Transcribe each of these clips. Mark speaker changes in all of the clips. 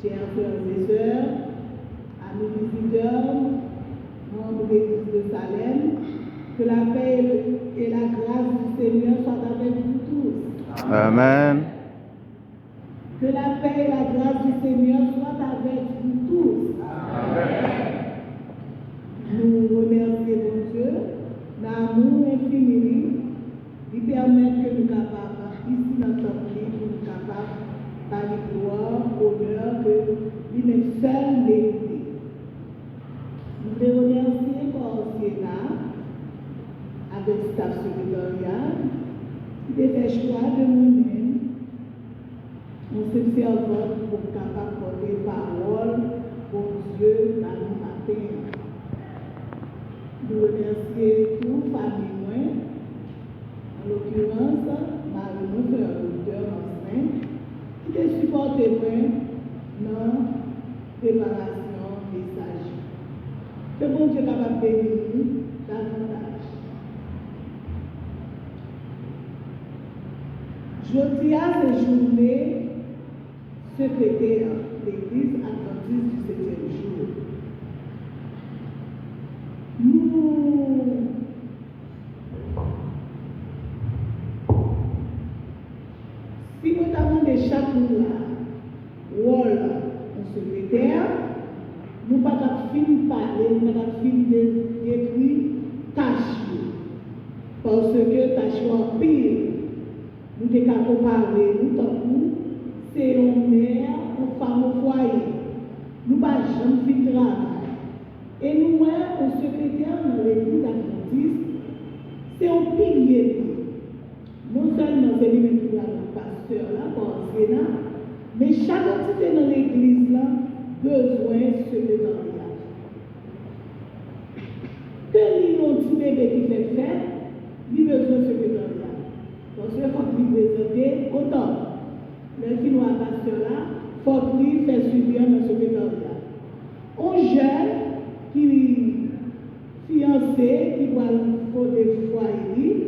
Speaker 1: chers frères et sœurs, amis visiteurs, membres de l'Église de Salem, que la paix et la grâce du Seigneur soient avec vous tous.
Speaker 2: Amen.
Speaker 1: Que la paix et la grâce du Seigneur soient avec vous tous.
Speaker 2: Amen.
Speaker 1: Nous remercions Dieu d'amour infini qui permet que nous capables, ici dans notre vie, nous sommes capables par les gloires, honneur que lui-même seul mérite. Nous voulons remercier pour le Sénat, avec le staff secrétarial, qui a fait choix de nous-mêmes, on se servant pour capable de porter parole pour Dieu dans le matin. Nous remercions toute famille, en l'occurrence, Marie-Nous, frère auteur enceinte, qui a supporté dans la préparation des messages. Que bon Dieu capable de bénir nous davantage. Jeudi à cette journée secrétaire de l'Église adventiste du 7e jour. Si nous avons des chapeaux là, rôle en secrétaire, nous ne pouvons pas parler, nous ne pouvons pas décrire tâches. Parce que tâches sont pire. Nous ne pouvons pas parler, nous t'en c'est une mère, une femme au foyer. Nous ne pouvons pas jamais travail. Et nous, un secrétaire dans l'église adventiste, c'est un pilier. Non seulement c'est lui-même qui est le pasteur là, pour le Sénat, mais chaque entité dans l'église là, besoin de secrétariat. Que lui, un petit bébé qui fait fête, il a besoin de secrétariat. Parce qu'il faut qu'il présente autant. Le finnois pasteur là, il faut qu'il fasse suivre dans le secrétariat. Un jeune qui fiancé, qui doit faire des foyers,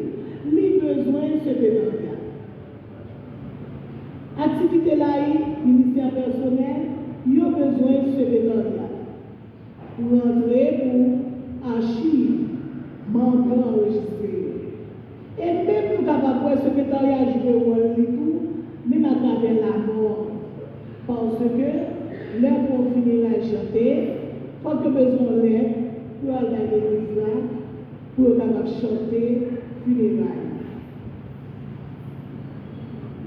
Speaker 1: il a besoin de secrétariat. Activité laïque, ministère personnel, il a besoin de secrétariat. Pour rentrer pour archives, membres enregistrés. Et même nous capables de secrétariat jouer rôle tout, même à travers la mort. Parce que l'heure pour finir la chanter, il faut que besoin d'aide pour aller à l'église là, pour être capable de chanter funérailles.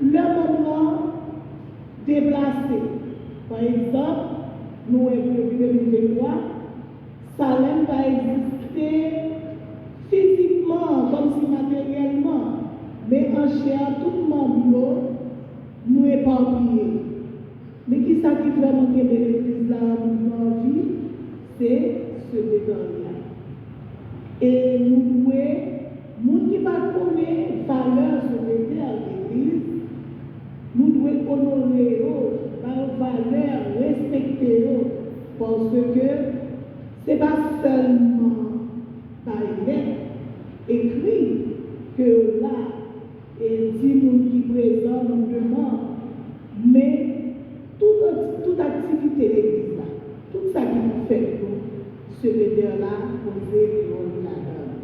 Speaker 1: Le moment déplacé, par exemple, nous depuis 2023, Salem va exister physiquement, comme si matériellement, mais en chair, tout le monde nous éparpillés. Mais qui ça qui vraiment de l'église là en vie, c'est ce secrétariat. Et nous devons, qui va connaître valeur secrétaire de l'église, nous devons honorer par valeur, respecter parce que ce n'est pas seulement par lettre écrit que là, et dit nous qui présent nous demande, mais toute activité de l'église là, tout ça qui nous fait pour secrétaire là, poser et on la donne.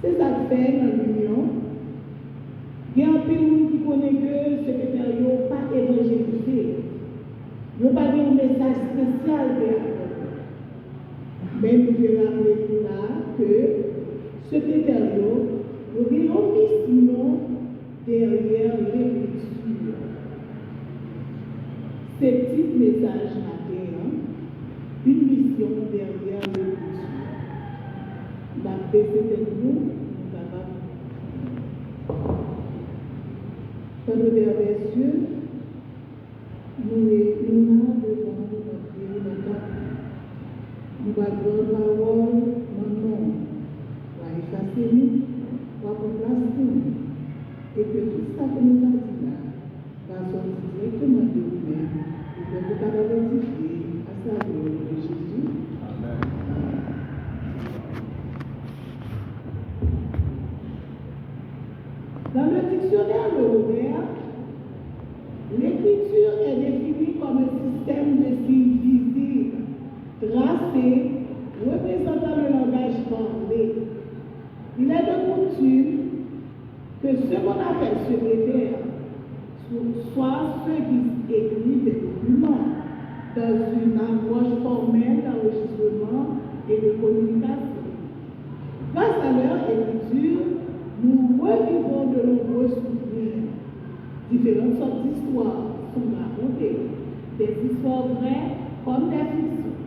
Speaker 1: C'est ça que fait dans l'union. Il y a un peu de monde qui connaît que le secrétaire n'est pas évangélisé. Il n'y a pas de message spécial de la mais nous devons rappeler là que le secrétaire a une mission derrière l'écriture. Ces petits messages matin, une mission derrière l'écriture. La paix, c'était nous capables. Quand nous vers les cieux, nous devant notre Dieu, notre nous allons parole, mon nom, va effacer nous, va remplacer nous. Et que tout ça que nous avons dit là, va sortir directement de nous-mêmes et que nous allons rectifier à sa gloire de Jésus. Amen. Dans le dictionnaire de Robert, l'écriture est définie comme un soit ceux qui écrivent des documents dans une approche formelle d'enregistrement et de communication. Grâce à leur écriture, nous revivons de nombreux souvenirs. Différentes sortes d'histoires sont racontées, des histoires vraies comme des fictions.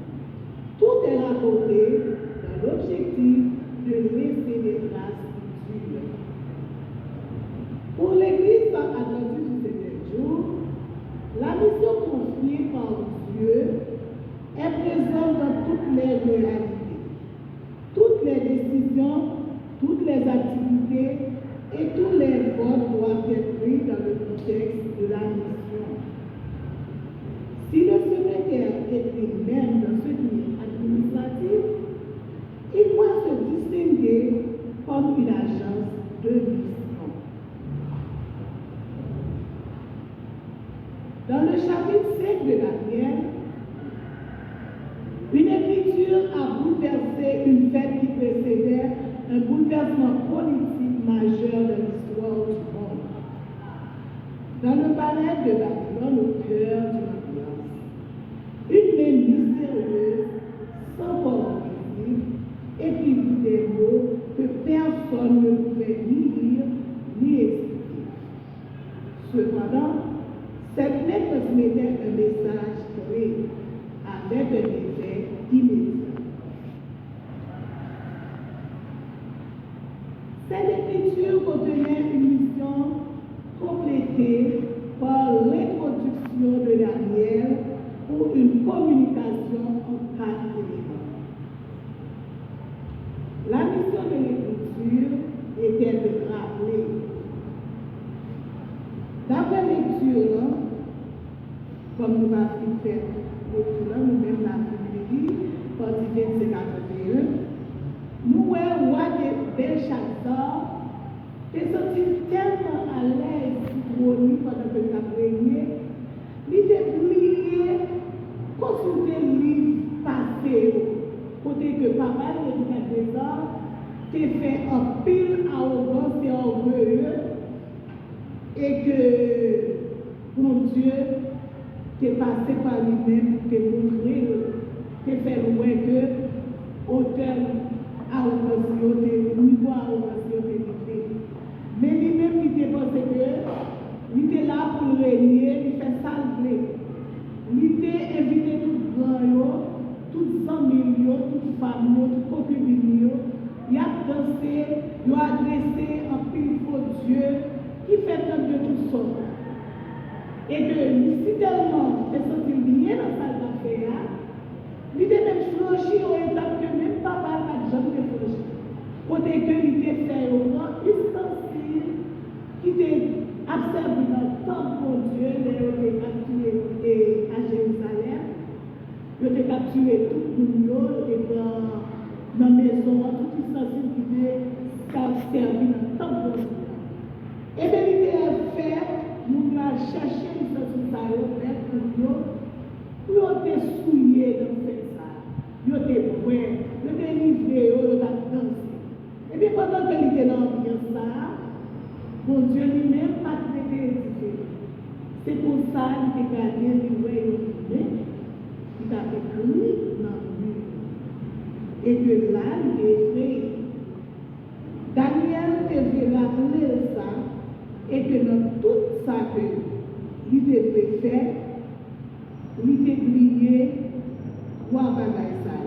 Speaker 1: Tout est raconté dans l'objectif de laisser des traces utiles. Pour l'Église adventiste du septième jour, la mission confiée par Dieu est présente dans toutes les réalités, toutes les décisions, toutes les activités et tous les votes doivent être pris dans le contexte de la mission. Si le secrétaire écrit même dans ce qui est administratif, il doit se distinguer comme une agence de mission. Dans le chapitre 5 de Daniel, une écriture a bouleversé une fête qui précédait un bouleversement politique majeur de l'histoire du monde. Dans le palais de Babylone, au cœur d'une ambiance, une main mystérieuse, sans corps visible, écrivit des mots que personne ne pouvait ni lire ni expliquer. Cependant, cette main transmettait un message clé avec un effet immédiat. Cette écriture contenait une mission complétée par l'introduction de Daniel pour une communication en 4 éléments. La mission de l'écriture était de rappeler. D'après lecture, comme nous avons fait lecture, nous-mêmes l'avons dit, partie 25 à 31, nous, roi de Belshazzar, s'est senti tellement à l'aise pour lui pendant que il a régné, il était plié, consulter le livre passé, côté que papa de Nebuchadnezzar s'est fait un pile arrogance et orgueilleux, et que, mon Dieu, t'es passé par lui-même pour te montrer, te faire voir que auteur arrogance, niveau arrogance, mais lui-même, il était pensé que, il était là pour le régner, il fait salver. Il était invité tout grand, toutes 100 millions, toutes femmes, toutes concubines, il a dansé, il a adressé un pile faux Dieu qui fait tant de toutes sortes. Et que si tellement il senti bien dans sa affaire, il était même franchi aux étapes que même papa n'a jamais franchi. Côté que il était fait au grand ustensile qui était observé dans le temple de Dieu, il était capturé à Jérusalem, il était capturé tout le monde et dans la maison, tout ustensile qui était servi dans le temple de Dieu. Et bien, il était fait, nous avons cherché l'ustensile pour être souillé dans cette salle. Il était prêt, il était livré, il était dansé. Et bien, pendant qu'il était dans l'ambiance là, mon Dieu lui-même pas traité différent. C'est pour ça qu'il était gardé, il a écrit dans le mur. Et que là, il était effrayé. Daniel devait rappeler ça, et que dans tout ça que il devait faire, il était brillé, trois bagailles ça.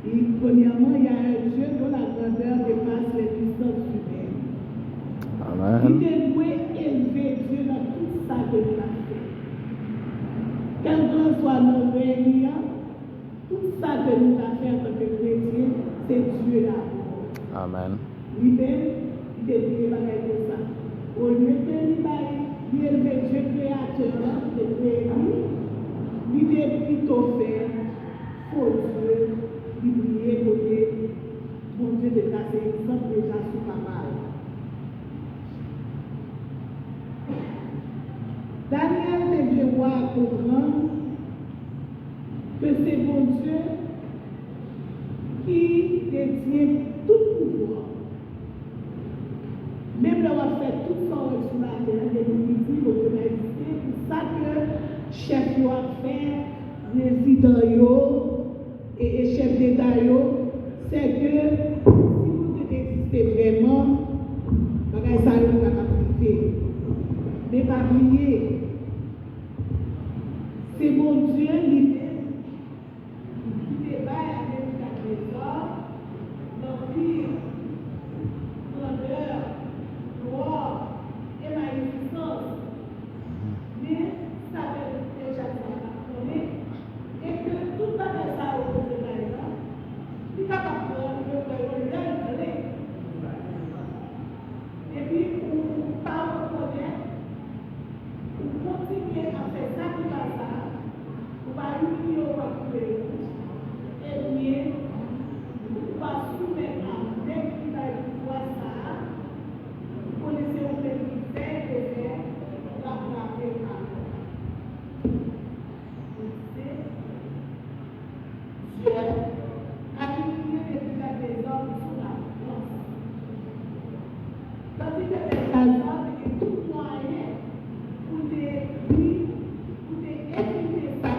Speaker 1: Et premièrement, il y a un Dieu dont la grandeur dépasse les distances humaines.
Speaker 2: Amen.
Speaker 1: Il devait élever Dieu dans tout ça que nous avons fait. Quel grand soit nos règnes, tout ça que nous avons fait en tant que chrétiens, c'est Dieu là.
Speaker 2: Amen.
Speaker 1: Lui-même, il était brillé par ça. Au lieu de lui élever Dieu créateur, de créer lui, il était plutôt fait pour Dieu. Il brillait côté, mon Dieu, de passer exemple déjà sous pas mal. Daniel devait voir comprendre que c'est mon Dieu qui détient tout pouvoir. Même là, on a fait tout ça matin, des midi, votre majesté, pour ça que chef yo a fait, résident et chef d'État, c'est que si vous existez vraiment, bagay ça yo pas privé. Mais pas oublier, c'est mon Dieu lui-même qui débat avec la trésor, l'empire, grandeur, gloire et magnificence. Mais ça veut déjà dire et que tout ça de ça au côté de là, il est capable de le et puis pour pas reconnaître, pour continuer à faire ça qui va ça, pour pas humilier au parcours et bien, pour pas soumettre à dès qu'il va voir ça, pour laisser au fait qui fait et faire la plaquer à Dieu a publié des hommes sur la France. Tandis que les hasards et tout moyen pour éviter ça,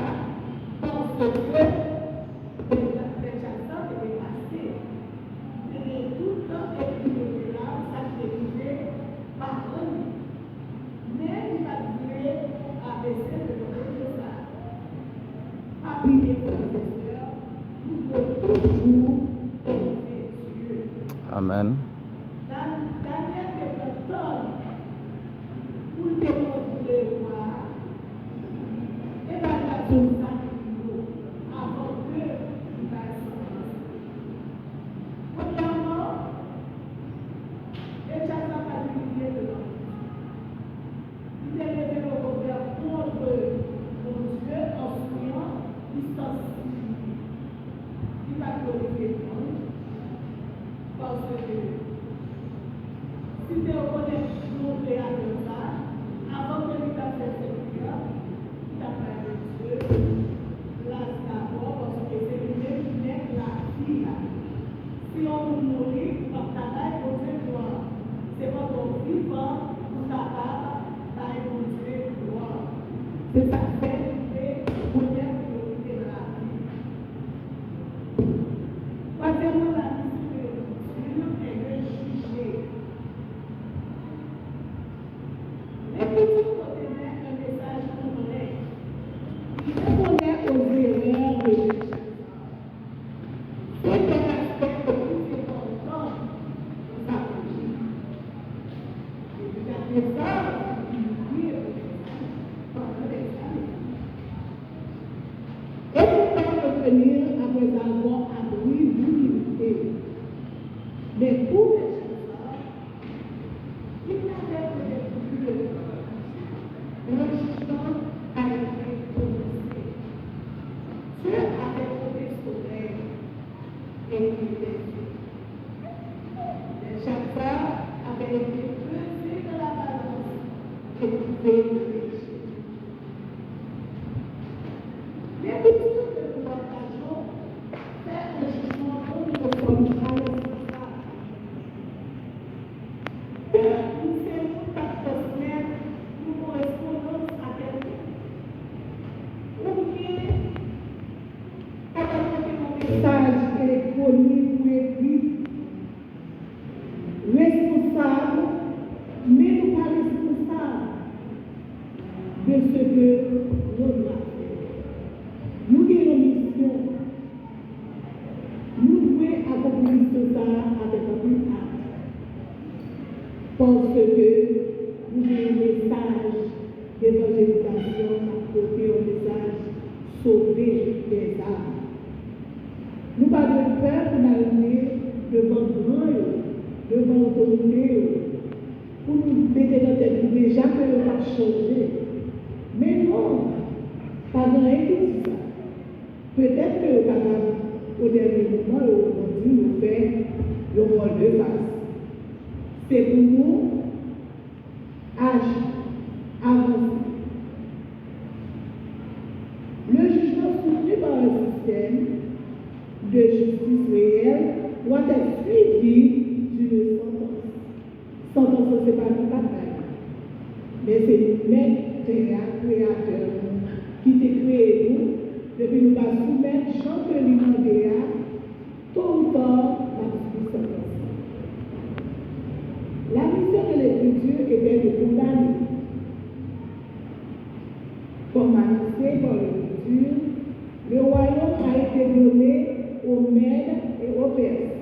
Speaker 1: parce que les chasseurs étaient passés. Et tout le temps, et là, ça dérivait par eux. Mais il a dit à baisser de ça. Appuyer pour le Seigneur, nous pouvons toujours élever Dieu.
Speaker 2: Amen.
Speaker 1: Daniel de personne pour démontrer voir évaluation de avant que il va s'en. Premièrement, les chasseurs pas publié de l'homme. Il est levé le revers contre mon Dieu en souillant distance. Il va glorifier le monde parce que si tu reconnais mon créateur ça, avant que tu fasses cette prière, tu as parlé de Dieu, place d'abord parce que c'est lui qui met la vie. Si on nous nourrit, on travaille pour Dieu gloire. C'est votre vivant pour capable d'aller pour Dieu gloire. C'est ça qui fait pour première priorité de la vie. Troisièmement, la mission de Dieu est de juger. Mais toujours contenait un message complet. Il répondait aux erreurs de Dieu. C'est un aspect le plus important de sa vie. Et la présence du Dieu pendant les années. Et pour revenir après avoir appris l'humilité. Mais pour les chasseurs, il n'avait peut-être plus le temps. Un jugement a été prononcé. Dieu avait coupé son règne et il était fait. Les chasseurs avaient été pesés dans la balance et pouvaient le péché. Les ruptures que nous partageons fait un jugement dont nous sommes responsables. Nous savons qu'à transmettre une correspondance à quelqu'un. Ou bien, à un message électronique ou écrit, responsable, mais nous pas responsables de ce que nous devons faire. Nous avons une mission. Nous devons accomplir ça avec un but parce que nous avons un message d'évangélisation à côté, un message sauver des âmes. Nous n'avons pas peur pour arriver devant grand, devant l'autorité, pour nous mettre dans tête déjà que nous va changer. Mais non, pas dans rien qui dit ça. Peut-être que au dernier moment, on dit, nous fait le vol de face. C'est pour nous agir, avancer. Le jugement soutenu par un système de justice réelle doit être suivi d'une sentence. Sentence, ce n'est pas tout pareil. depuis nous va soumettre Jean que l'imandé tôt ou tard la puissance. La mission de l'Écriture était de condamner. Comme annoncé par l'Écriture, le royaume a été donné aux Mèdes et aux Perses.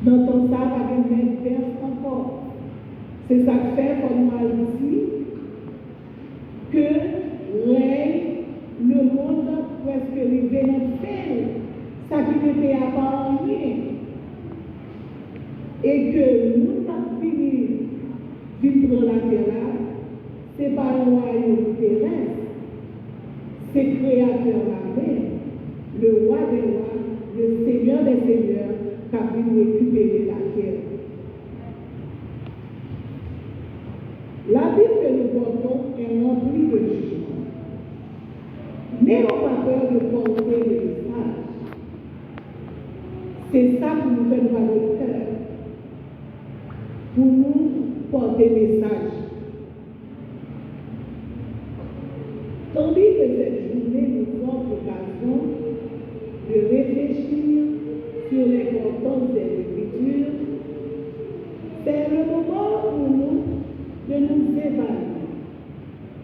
Speaker 1: Dans ton sac, avec un Mède perse encore. C'est ça que fait pour nous ici que règne le monde presque arrivé dans fait, ça qui n'était à part rien. Et que nous avons fini de vivre la terre, ce n'est pas un royaume terrestre, c'est créateur là-même, le roi des rois, le seigneur des seigneurs, qui a pu récupérer la terre. La Bible que nous portons est remplie de jugements. N'ayons pas peur de porter le message. C'est ça qui nous fait nous avoir le cœur. Pour nous porter le message. Tandis que cette journée nous offre l'occasion de réfléchir sur l'importance des Écritures, c'est le moment pour nous de nous évaluer,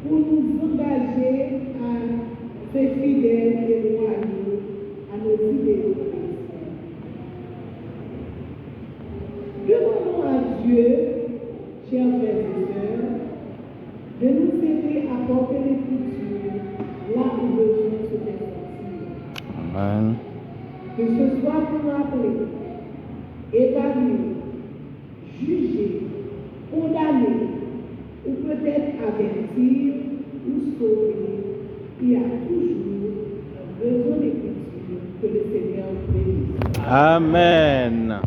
Speaker 1: pour nous engager à ser fidèles et loyaux à nos idées chrétiennes. Demandons à Dieu, chers frères et sœurs, de nous aider à porter l'Écriture là où besoin se fait sentir.
Speaker 2: Amen.
Speaker 1: Que ce soit pour rappeler, évaluer, juger, condamner, ou peut-être avertir ou sauver, il y a toujours un besoin d'écriture que le Seigneur bénisse.
Speaker 2: Amen.